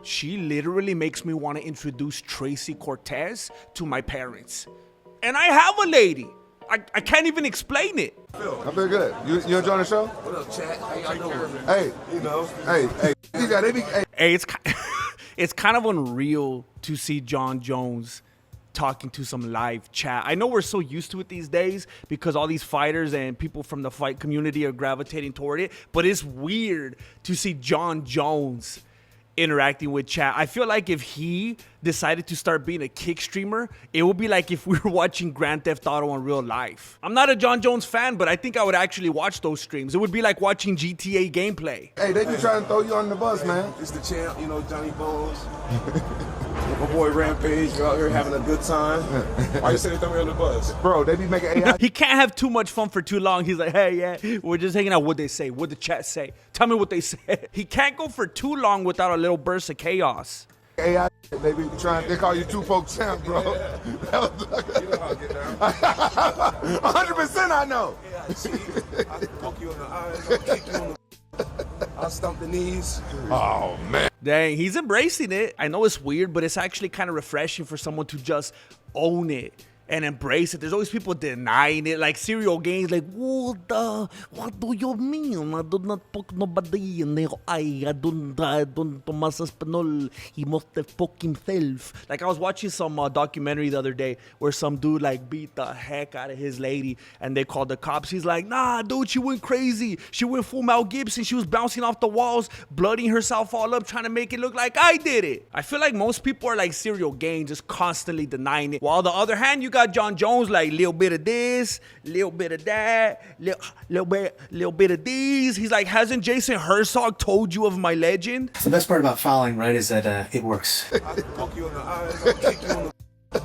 She literally makes me want to introduce Tracy Cortez to my parents. And I have a lady. I can't even explain it. I feel good. You enjoying the show? What up, chat? How y'all doing? Hey, You know. Hey, it's kind of unreal to see Jon Jones talking to some live chat. I know we're so used to it these days because all these fighters and people from the fight community are gravitating toward it, but it's weird to see Jon Jones interacting with chat. I feel like if he decided to start being a kick streamer, it would be like if we were watching Grand Theft Auto in real life. I'm not a Jon Jones fan, but I think I would actually watch those streams. It would be like watching GTA gameplay. Hey, they be trying to throw you on the bus, man. It's the champ, you know, Johnny Bones. My boy Rampage, you're out here having a good time. Why you say they throw me on the bus? Bro, they be making AI. He can't have too much fun for too long. He's like, hey, yeah, we're just hanging out. What'd they say? What'd the chat say? Tell me what they said. He can't go for too long without a little burst of chaos. AI, they be trying. They call you two-folk champ, bro. You know how I get down. 100%, I know. Yeah, I see. I'll poke you in the eyes. I'll kick you on the. I'll stomp the knees. Oh man. Dang, he's embracing it. I know it's weird, but it's actually kind of refreshing for someone to just own it and embrace it. There's always people denying it, like serial games, like, what do you mean? I do not poke nobody in the eye. I don't Tomas Espanol. He must have poked himself. Like, I was watching some documentary the other day where some dude, like, beat the heck out of his lady, and they called the cops. He's like, nah, dude, she went crazy. She went full Mel Gibson. She was bouncing off the walls, blooding herself all up, trying to make it look like I did it. I feel like most people are like serial games, just constantly denying it. While on the other hand, you got Jon Jones, like, little bit of this, little bit of that, little bit of these. He's like, hasn't Jason Herzog told you of my legend? The best part about fouling, right, is that it works. I'll poke you in the eyes. I'll kick you on the.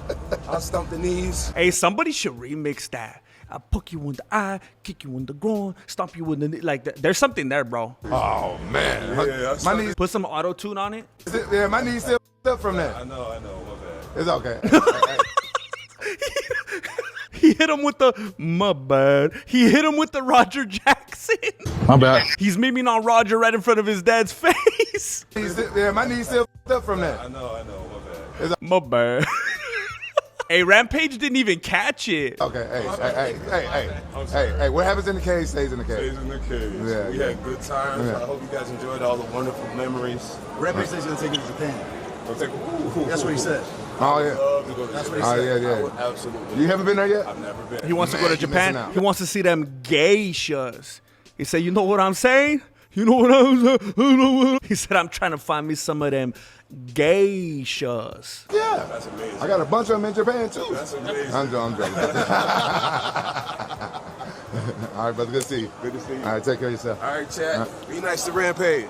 I'll stomp the knees. Hey, somebody should remix that. I poke you in the eye, kick you in the groin, stomp you in the knee. Like, there's something there, bro. Oh man. Yeah, my knees. Put some auto-tune on it. Yeah, my knees still up from that. I know. My bad. It's okay. He hit him with the, my bad. He hit him with the Roger Jackson. My bad. He's memeing on Roger right in front of his dad's face. Yeah, my knees still up from that. I know. My bad. My bad. Hey, Rampage didn't even catch it. Okay, hey, what happens in the cage stays in the cage. Stays in the cage. Yeah, We had good times. Yeah. I hope you guys enjoyed all the wonderful memories. Rampage says he's gonna take you to Japan. That's That's what he said. Oh yeah. Love to go to That's Japan. what he said. Yeah. I would absolutely. You haven't been there yet? I've never been. He wants to go to Man, you Japan. missing out. He wants to see them geishas. He said, you know what I'm saying? You know what I'm saying? He said, I'm trying to find me some of them geishas. Yeah. That's amazing. I got a bunch of them in Japan too. That's amazing. I'm joking. All right, brother. Good to see you. Good to see you. All right, take care of yourself. All right, chat. Be nice to Rampage.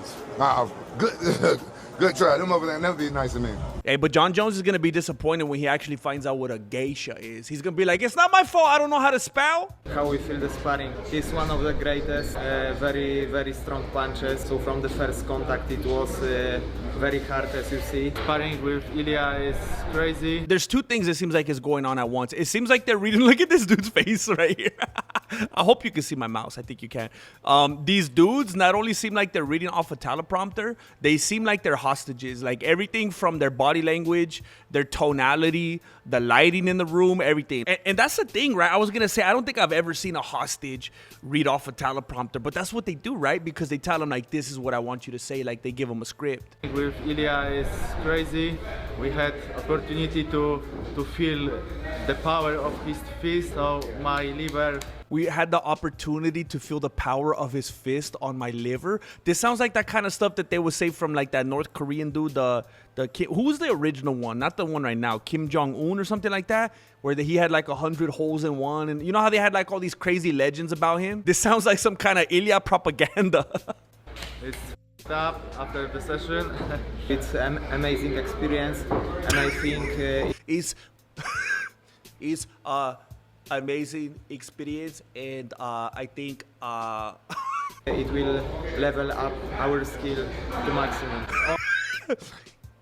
Good. Good try. Them over there never be nice to me. Hey, but Jon Jones is going to be disappointed when he actually finds out what a geisha is. He's going to be like, it's not my fault. I don't know how to spell. How we feel the sparring. He's one of the greatest, very, very strong punches. So from the first contact, it was very hard, as you see. Sparring with Ilia is crazy. There's two things it seems like is going on at once. It seems like they're reading, look at this dude's face right here. I hope you can see my mouse. I think you can. These dudes not only seem like they're reading off a teleprompter, they seem like they're hostages. Like everything from their body language, their tonality, the lighting in the room, everything. And that's the thing, right? I was going to say, I don't think I've ever seen a hostage read off a teleprompter, but that's what they do, right? Because they tell them, like, this is what I want you to say. Like, they give them a script. With Ilia is crazy. We had opportunity to feel the power of his fist, so my liver. We had the opportunity to feel the power of his fist on my liver. This sounds like that kind of stuff that they would say from like that North Korean dude, who was the original one? Not the one right now, Kim Jong-un or something like that, where he had like 100 holes in one. And you know how they had like all these crazy legends about him? This sounds like some kind of Ilia propaganda. It's up after the session. It's an amazing experience, and I think It's amazing experience, and I think it will level up our skill to maximum.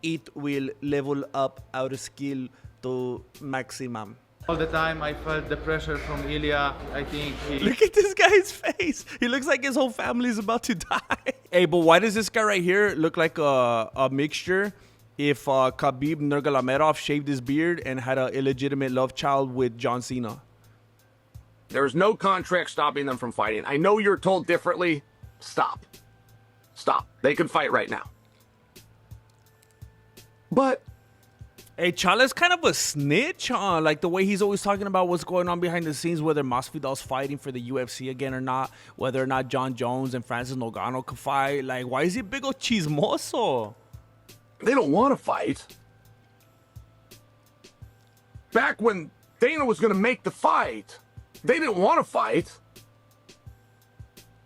it will level up our skill to maximum. All the time I felt the pressure from Ilia. I think he... Look at this guy's face. He looks like his whole family is about to die. Hey, but why does this guy right here look like a mixture if Khabib Nurmagomedov shaved his beard and had an illegitimate love child with John Cena? There's no contract stopping them from fighting. I know you're told differently. Stop. Stop. They can fight right now. But... Hey, Chala's kind of a snitch, huh? Like the way he's always talking about what's going on behind the scenes, whether Masvidal's fighting for the UFC again or not, whether or not Jon Jones and Francis Ngannou could fight. Like, why is he a big old chismoso? they don't want to fight. Back when Dana was going to make the fight, they didn't want to fight.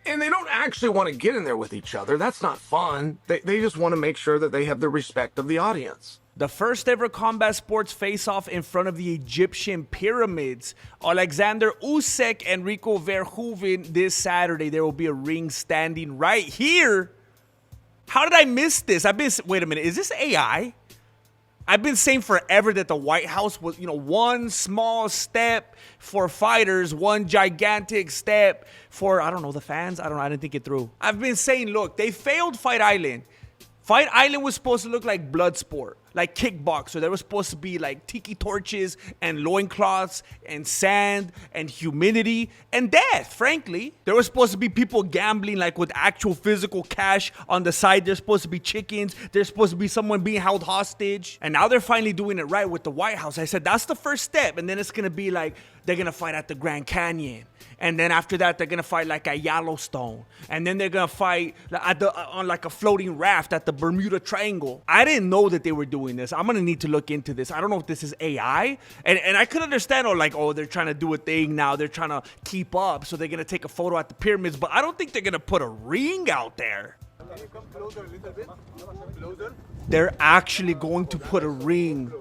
And they don't actually want to get in there with each other. That's not fun. They just want to make sure that they have the respect of the audience. The first ever combat sports face-off in front of the Egyptian pyramids. Oleksandr Usyk and Rico Verhoeven this Saturday. There will be a ring standing right here. How did I miss this? Wait a minute, is this AI? I've been saying forever that the White House was, one small step for fighters, one gigantic step for, the fans. I didn't think it through. I've been saying, look, they failed Fight Island. Fight Island was supposed to look like Bloodsport, like Kickboxer. There was supposed to be like tiki torches and loincloths and sand and humidity and death, frankly. There was supposed to be people gambling like with actual physical cash on the side. There's supposed to be chickens. There's supposed to be someone being held hostage. And now they're finally doing it right with the White House. I said, that's the first step. And then it's going to be like, they're going to fight at the Grand Canyon. And then after that, they're going to fight like at Yellowstone. And then they're going to fight on like a floating raft at the Bermuda Triangle. I didn't know that they were doing this. I'm going to need to look into this. I don't know if this is AI. And I could understand, they're trying to do a thing now. They're trying to keep up. So they're going to take a photo at the pyramids. But I don't think they're going to put a ring out there. Can you come closer a little bit? Closer? They're actually going to put a ring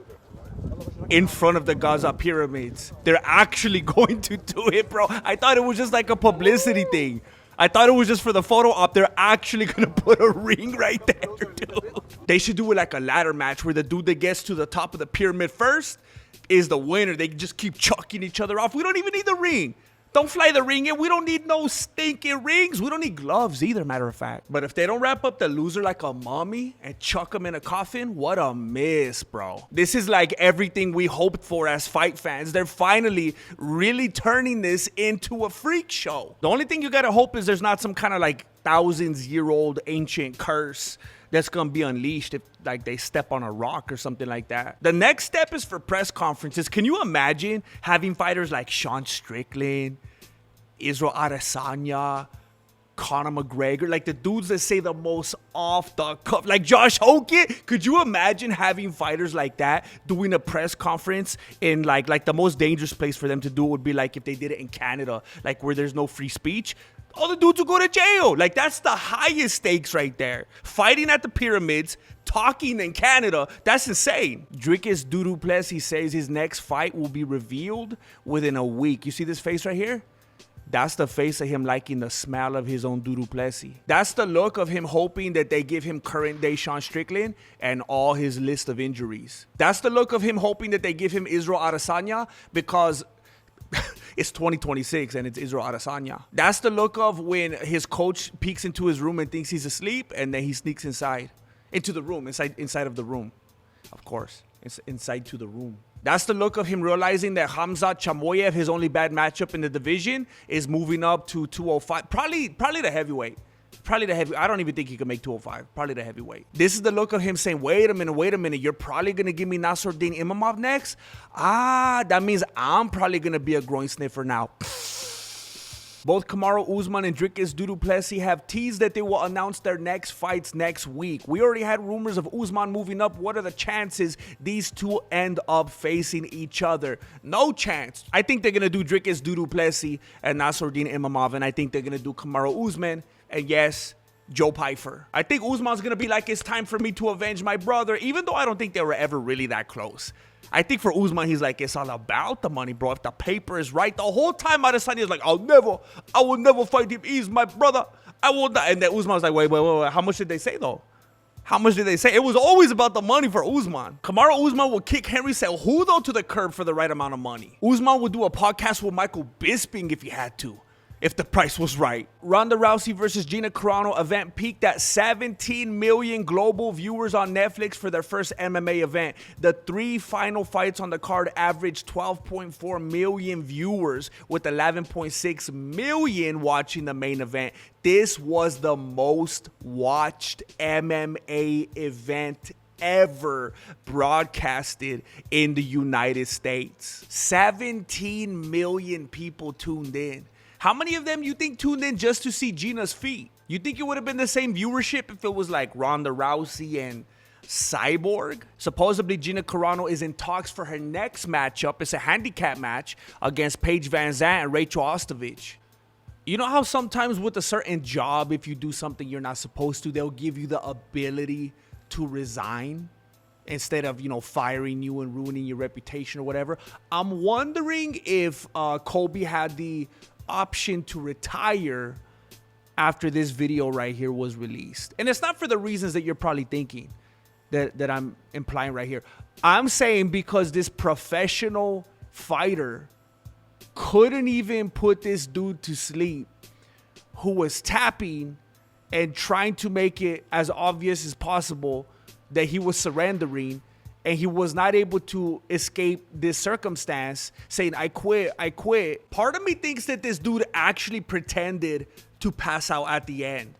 in front of the Gaza pyramids. They're actually going to do it, bro. I thought it was just like a publicity thing. I thought it was just for the photo op. They're actually going to put a ring right there, dude. They should do it like a ladder match where the dude that gets to the top of the pyramid first is the winner. They just keep chucking each other off. We don't even need the ring. Don't fly the ring in. We don't need no stinking rings. We don't need gloves either, matter of fact. But if they don't wrap up the loser like a mummy and chuck him in a coffin, what a miss, bro. This is like everything we hoped for as fight fans. They're finally really turning this into a freak show. The only thing you gotta hope is there's not some kind of like thousands-year-old ancient curse that's gonna be unleashed if like they step on a rock or something like that. The next step is for press conferences. Can you imagine having fighters like Sean Strickland, Israel Adesanya, Conor McGregor, like the dudes that say the most off the cuff, like Josh Hogan? Could you imagine having fighters like that doing a press conference in like the most dangerous place for them to do it would be like if they did it in Canada, like where there's no free speech? All the dudes will go to jail. Like, that's the highest stakes right there. Fighting at the pyramids, talking in Canada, that's insane. Dricus Du Plessis says his next fight will be revealed within a week. You see this face right here? That's the face of him liking the smell of his own Du Plessis. That's the look of him hoping that they give him current day Sean Strickland and all his list of injuries. That's the look of him hoping that they give him Israel Adesanya because it's 2026 and it's Israel Adesanya. That's the look of when his coach peeks into his room and thinks he's asleep, and then he sneaks into the room, inside of the room. Of course, it's inside to the room. That's the look of him realizing that Khamzat Chimaev, his only bad matchup in the division, is moving up to 205. Probably the heavyweight. I don't even think he can make 205. Probably the heavyweight. This is the look of him saying, wait a minute. You're probably going to give me Nasruddin Imavov next? That means I'm probably going to be a groin sniffer now. Both Kamaru Usman and Dricus Du Plessis have teased that they will announce their next fights next week. We already had rumors of Usman moving up. What are the chances these two end up facing each other? No chance. I think they're going to do Dricus Du Plessis and Nasruddin Imavov, and I think they're going to do Kamaru Usman and yes, Joe Pyfer. I think Usman's going to be like, it's time for me to avenge my brother, even though I don't think they were ever really that close. I think for Usman, he's like, it's all about the money, bro. If the paper is right, the whole time Adesanya is like, I will never fight him. He's my brother. I will not. And then Usman's like, wait. How much did they say, though? How much did they say? It was always about the money for Usman. Kamaru Usman would kick Henry Cejudo to the curb for the right amount of money. Usman would do a podcast with Michael Bisping if he had to, if the price was right. Ronda Rousey versus Gina Carano event peaked at 17 million global viewers on Netflix for their first MMA event. The 3 final fights on the card averaged 12.4 million viewers, with 11.6 million watching the main event. This was the most watched MMA event ever broadcasted in the United States. 17 million people tuned in. How many of them you think tuned in just to see Gina's feet? You think it would have been the same viewership if it was like Ronda Rousey and Cyborg? Supposedly Gina Carano is in talks for her next matchup. It's a handicap match against Paige Van Zandt and Rachel Ostovich. You know how sometimes with a certain job, if you do something you're not supposed to, they'll give you the ability to resign instead of, you know, firing you and ruining your reputation or whatever? I'm wondering if Colby had the option to retire after this video right here was released. And it's not for the reasons that you're probably thinking that I'm implying right here. I'm saying because this professional fighter couldn't even put this dude to sleep, who was tapping and trying to make it as obvious as possible that he was surrendering, and he was not able to escape this circumstance, saying, I quit, I quit. Part of me thinks that this dude actually pretended to pass out at the end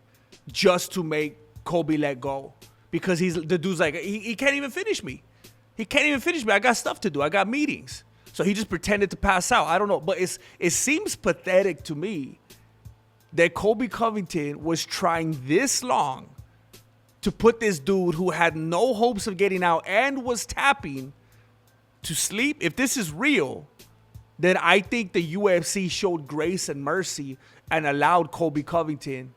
just to make Colby let go. Because the dude's like, he can't even finish me. He can't even finish me. I got stuff to do. I got meetings. So he just pretended to pass out. I don't know. But it seems pathetic to me that Colby Covington was trying this long to put this dude who had no hopes of getting out and was tapping to sleep. If this is real, then I think the UFC showed grace and mercy and allowed Colby Covington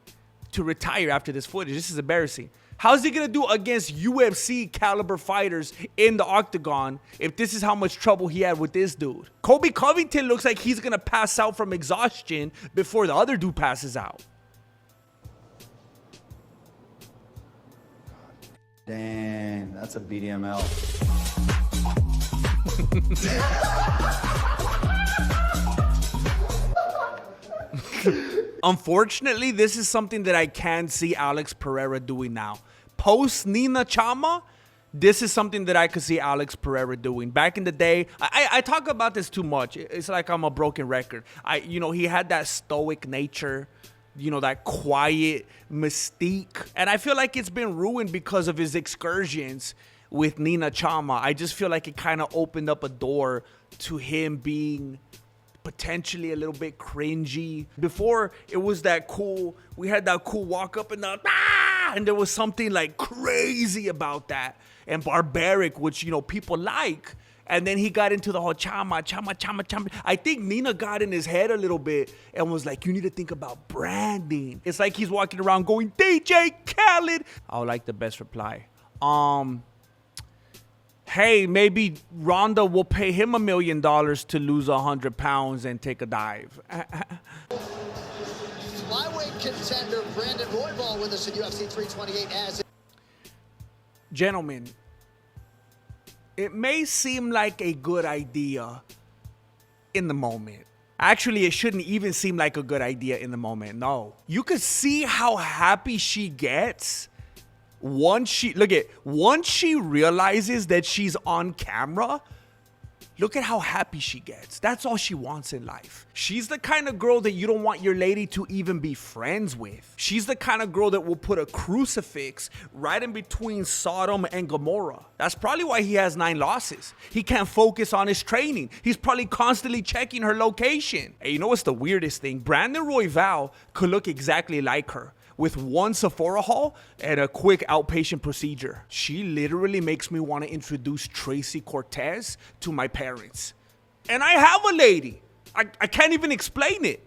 to retire after this footage. This is embarrassing. How's he going to do against UFC caliber fighters in the octagon if this is how much trouble he had with this dude? Colby Covington looks like he's going to pass out from exhaustion before the other dude passes out. Dang, that's a BDML. Unfortunately, this is something that I can see Alex Pereira doing now. Post Nina Chama, this is something that I could see Alex Pereira doing. Back in the day, I talk about this too much. It's like I'm a broken record. He had that stoic nature, that quiet mystique. And I feel like it's been ruined because of his excursions with Nina Chama. I just feel like it kind of opened up a door to him being potentially a little bit cringy. Before, it was that cool, we had that cool walk up and and there was something like crazy about that and barbaric, which, people like. And then he got into the whole chama. I think Nina got in his head a little bit and was like, you need to think about branding. It's like he's walking around going, DJ Khaled. I would like the best reply. Hey, maybe Ronda will pay him $1 million to lose 100 pounds and take a dive. Flyweight contender Brandon Royval with us at UFC 328 as... Gentlemen, it may seem like a good idea in the moment. Actually, it shouldn't even seem like a good idea in the moment. No. You could see how happy she gets once she realizes that she's on camera. Look at how happy she gets. That's all she wants in life. She's the kind of girl that you don't want your lady to even be friends with. She's the kind of girl that will put a crucifix right in between Sodom and Gomorrah. That's probably why he has 9 losses. He can't focus on his training. He's probably constantly checking her location. Hey, you know what's the weirdest thing? Brandon Royval could look exactly like her, with one Sephora haul and a quick outpatient procedure. She literally makes me want to introduce Tracy Cortez to my parents. And I have a lady. I can't even explain it.